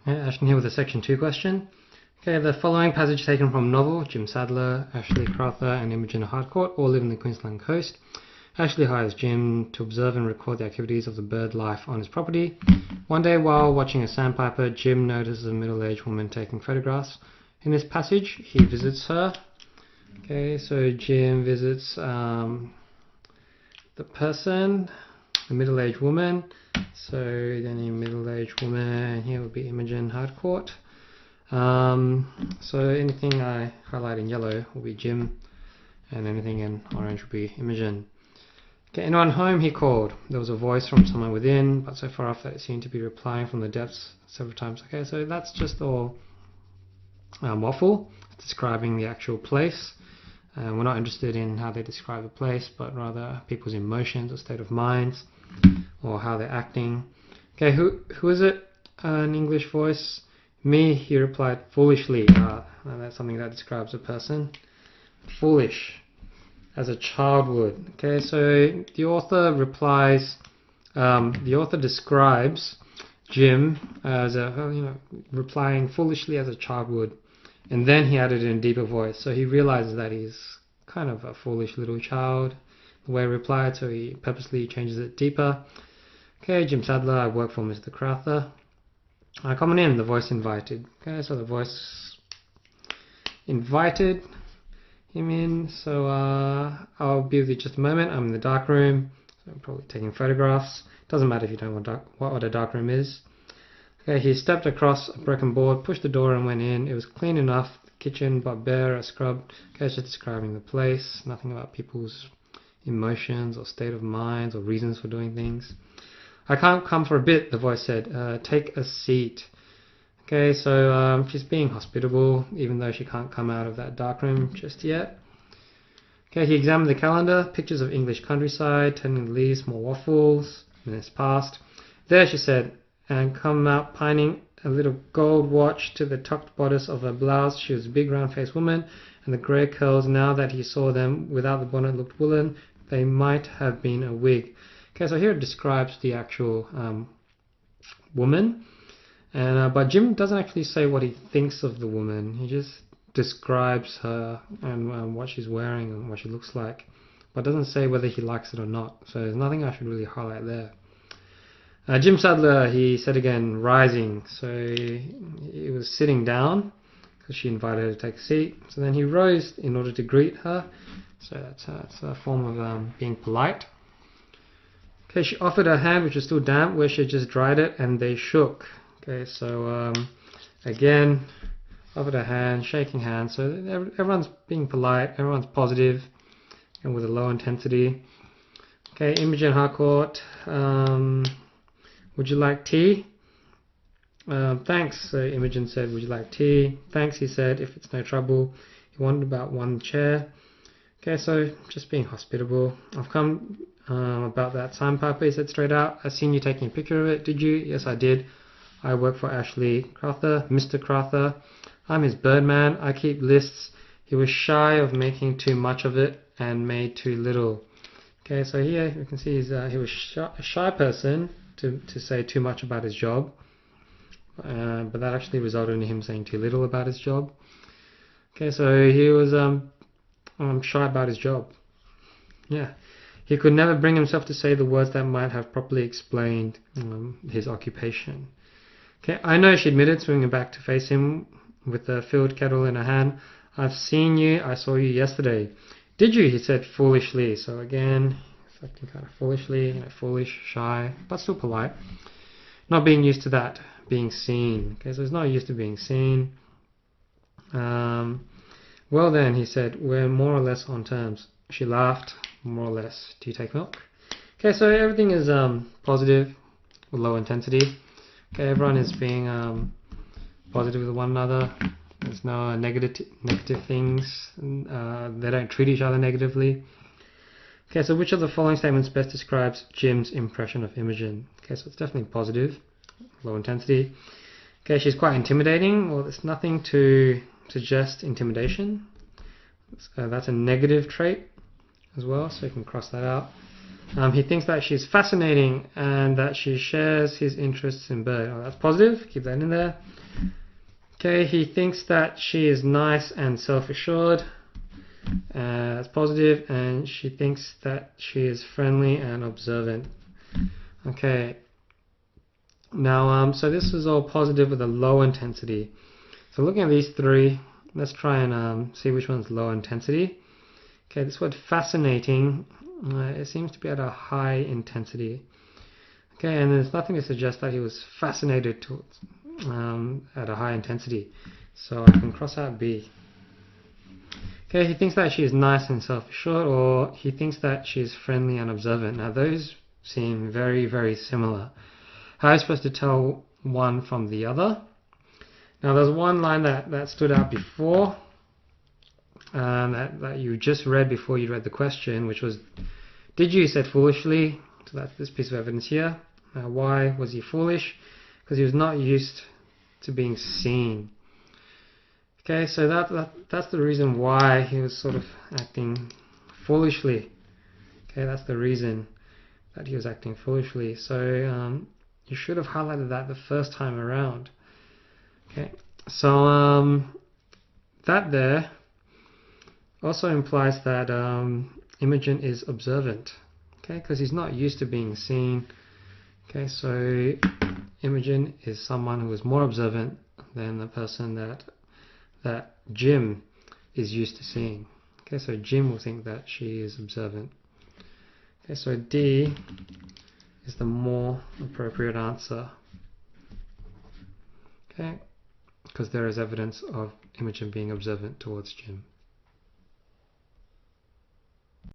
Okay, Ashton here with a section 2 question. Okay, the following passage taken from novel. Jim Sadler, Ashley Crowther and Imogen Harcourt all live in the Queensland coast. Ashley hires Jim to observe and record the activities of the bird life on his property. One day while watching a sandpiper, Jim notices a middle-aged woman taking photographs. In this passage, he visits her. Okay, so Jim visits the person, the middle-aged woman. So then a middle-aged woman here would be Imogen Harcourt. So anything I highlight in yellow will be Jim, and anything in orange will be Imogen. Okay, anyone home? He called. There was a voice from someone within, but so far off that it seemed to be replying from the depths several times. Okay, so that's just all waffle. It's describing the actual place. We're not interested in how they describe the place, but rather people's emotions or state of minds, or how they're acting. Okay, who is it? An English voice. Me, he replied, foolishly. That's something that describes a person. Foolish, as a child would. Okay, so the author replies, the author describes Jim as replying foolishly as a child would. And then he added it in a deeper voice. So he realizes that he's kind of a foolish little child, the way he replied, so he purposely changes it deeper. Okay, Jim Sadler, I work for Mr. Crowther. Come in, the voice invited. Okay, so the voice invited him in. So I'll be with you just a moment. I'm in the dark room. So I'm probably taking photographs. Doesn't matter if you don't know what a dark room is. Okay, he stepped across a broken board, pushed the door and went in. It was clean enough, the kitchen, but bare, a scrub. Okay, it's just describing the place, nothing about people's emotions or state of minds or reasons for doing things. I can't come for a bit, the voice said. Take a seat. Okay, so she's being hospitable, even though she can't come out of that dark room just yet. Okay, he examined the calendar, pictures of English countryside, turning the leaves, more waffles. Minutes passed. There, she said, and come out pining, a little gold watch to the tucked bodice of her blouse. She was a big round-faced woman, and the grey curls, now that he saw them without the bonnet, looked woolen. They might have been a wig. Okay, so here it describes the actual woman, and but Jim doesn't actually say what he thinks of the woman. He just describes her and what she's wearing and what she looks like, but doesn't say whether he likes it or not. So there's nothing I should really highlight there. Jim Sadler, he said again, rising. So he was sitting down because she invited her to take a seat. So then he rose in order to greet her. So that's a form of being polite. Okay, she offered her hand, which was still damp, where she had just dried it, and they shook. Okay, so again, offered her hand, shaking hands. So everyone's being polite, everyone's positive, and with a low intensity. Okay, Imogen Harcourt. Would you like tea? Thanks, Imogen said. Would you like tea? Thanks, he said, if it's no trouble. He wanted about one chair. Okay, so just being hospitable. I've come about that sandpiper, he said straight out. I seen you taking a picture of it, did you? Yes, I did. I work for Ashley Crowther, Mr. Crowther. I'm his birdman. I keep lists. He was shy of making too much of it and made too little. Okay, so here you can see he was a shy person to say too much about his job, but that actually resulted in him saying too little about his job. Okay, so he was shy about his job. Yeah, he could never bring himself to say the words that might have properly explained his occupation. Okay, I know, she admitted, swinging back to face him with the filled kettle in her hand. I've seen you. I saw you yesterday. Did you? He said foolishly. So again, acting kind of foolishly, foolish, shy, but still polite. Not being used to that, being seen. Okay, so he's not used to being seen. Well then, he said, we're more or less on terms. She laughed, more or less. Do you take milk? Okay, so everything is positive with low intensity. Okay, everyone is being positive with one another. There's no negative things. They don't treat each other negatively. Okay, so which of the following statements best describes Jim's impression of Imogen? Okay, so it's definitely positive, low intensity. Okay, she's quite intimidating. Well, there's nothing to suggest intimidation. That's a negative trait as well, so you can cross that out. He thinks that she's fascinating and that she shares his interests in bird. Oh, that's positive. Keep that in there. Okay, he thinks that she is nice and self-assured. That's positive. And she thinks that she is friendly and observant. Okay. Now, so this is all positive with a low intensity. So looking at these three, let's try and see which one's low intensity. Okay, this word fascinating, it seems to be at a high intensity. Okay, and there's nothing to suggest that he was fascinated at a high intensity. So I can cross out B. Okay, he thinks that she is nice and self-assured, or he thinks that she is friendly and observant. Now those seem very, very similar. How are you supposed to tell one from the other? Now there's one line that stood out before, that you just read before you read the question, which was, did you said foolishly? So that's this piece of evidence here. Now why was he foolish? Because he was not used to being seen. Okay, so that's the reason why he was sort of acting foolishly. Okay, that's the reason that he was acting foolishly. So you should have highlighted that the first time around. Okay, so that there also implies that Imogen is observant. Okay, because he's not used to being seen. Okay, so Imogen is someone who is more observant than the person that Jim is used to seeing. Okay, so Jim will think that she is observant. Okay, so D is the more appropriate answer. Okay, because there is evidence of Imogen being observant towards Jim.